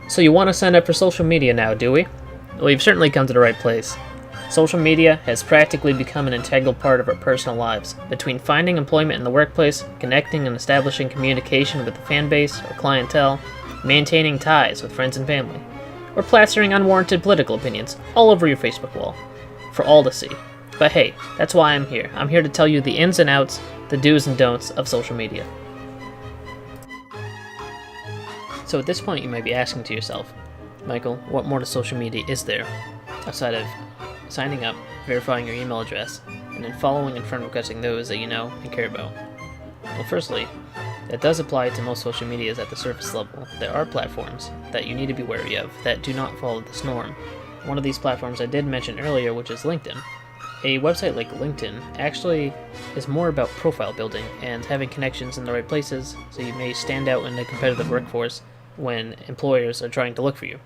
So you want to sign up for social media now, do we? Well, you've certainly come to the right place. Social media has practically become an integral part of our personal lives. Between finding employment in the workplace, connecting and establishing communication with the fan base or clientele, maintaining ties with friends and family, or plastering unwarranted political opinions all over your Facebook wall, for all to see. But hey, that's why I'm here. I'm here to tell you the ins and outs, the do's and don'ts of social media. So at this point you might be asking to yourself, Michael, what more to social media is there, outside of signing up, verifying your email address, and then following and friend requesting those that you know and care about? Well, firstly, that does apply to most social medias at the surface level. There are platforms that you need to be wary of that do not follow this norm. One of these platforms I did mention earlier, which is LinkedIn. A website like LinkedIn actually is more about profile building and having connections in the right places, so you may stand out in the competitive workforce when employers are trying to look for you.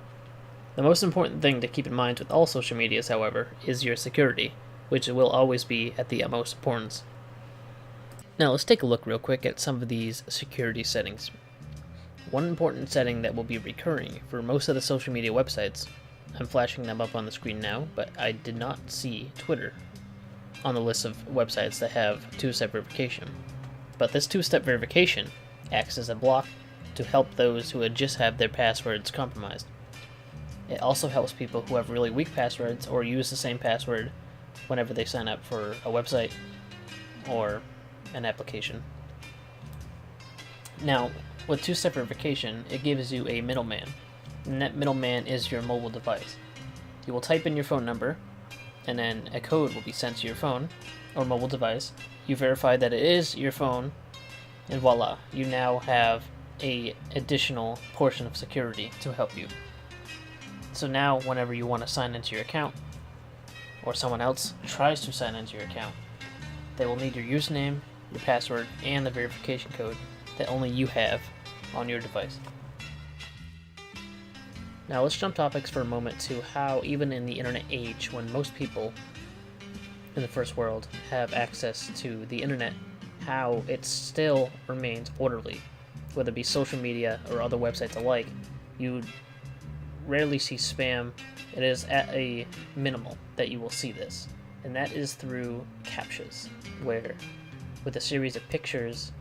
The most important thing to keep in mind with all social medias, however, is your security, which will always be at the utmost importance. Now let's take a look real quick at some of these security settings. One important setting that will be recurring for most of the social media websites, I'm flashing them up on the screen now, but I did not see Twitter on the list of websites that have two-step verification. But this two-step verification acts as a block to help those who just have their passwords compromised. It also helps people who have really weak passwords or use the same password whenever they sign up for a website or an application. Now, with two-step verification, it gives you a middleman, and that middleman is your mobile device. You will type in your phone number, and then a code will be sent to your phone or mobile device. You verify that it is your phone, and voila, you now have a additional portion of security to help you. So now whenever you want to sign into your account, or someone else tries to sign into your account, they will need your username, your password, and the verification code that only you have on your device. Now let's jump topics for a moment to how even in the internet age, when most people in the first world have access to the internet, how it still remains orderly. Whether it be social media or other websites alike, you rarely see spam. It is at a minimal that you will see this, and that is through CAPTCHAs, where with a series of pictures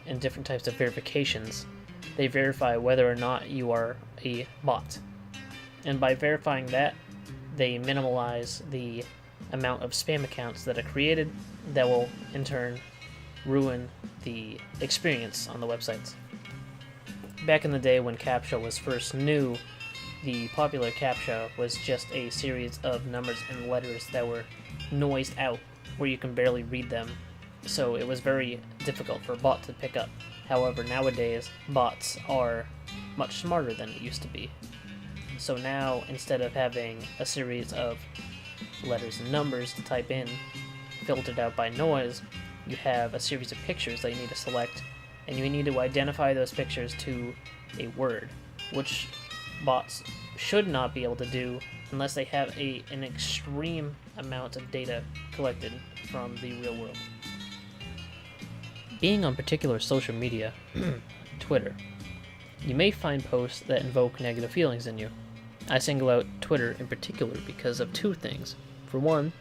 and different types of verifications, they verify whether or not you are a bot. And by verifying that, they minimize the amount of spam accounts that are created that will in turn ruin the experience on the websites. Back in the day when CAPTCHA was first new, the popular CAPTCHA was just a series of numbers and letters that were noised out where you can barely read them, so it was very difficult for a bot to pick up. However, nowadays, bots are much smarter than it used to be. So now, instead of having a series of letters and numbers to type in, filtered out by noise, you have a series of pictures that you need to select, and you need to identify those pictures to a word, which bots should not be able to do unless they have an extreme amount of data collected from the real world. Being on particular social media, Twitter, you may find posts that invoke negative feelings in you. I single out Twitter in particular because of two things. For one,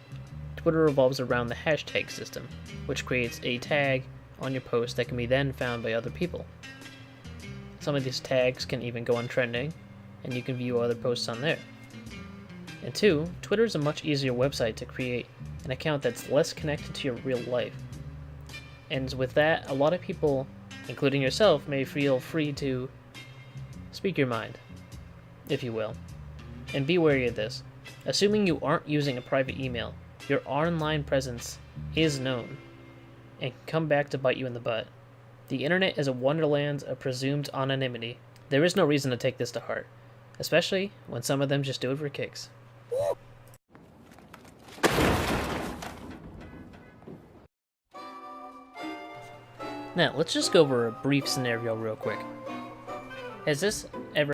Twitter revolves around the hashtag system, which creates a tag on your post that can be then found by other people. Some of these tags can even go on trending, and you can view other posts on there. And two, Twitter is a much easier website to create an account that's less connected to your real life. And with that, a lot of people, including yourself, may feel free to speak your mind, if you will. And be wary of this. Assuming you aren't using a private email, your online presence is known and can come back to bite you in the butt. The internet is a wonderland of presumed anonymity. There is no reason to take this to heart, especially when some of them just do it for kicks. Now, let's just go over a brief scenario real quick. Has this ever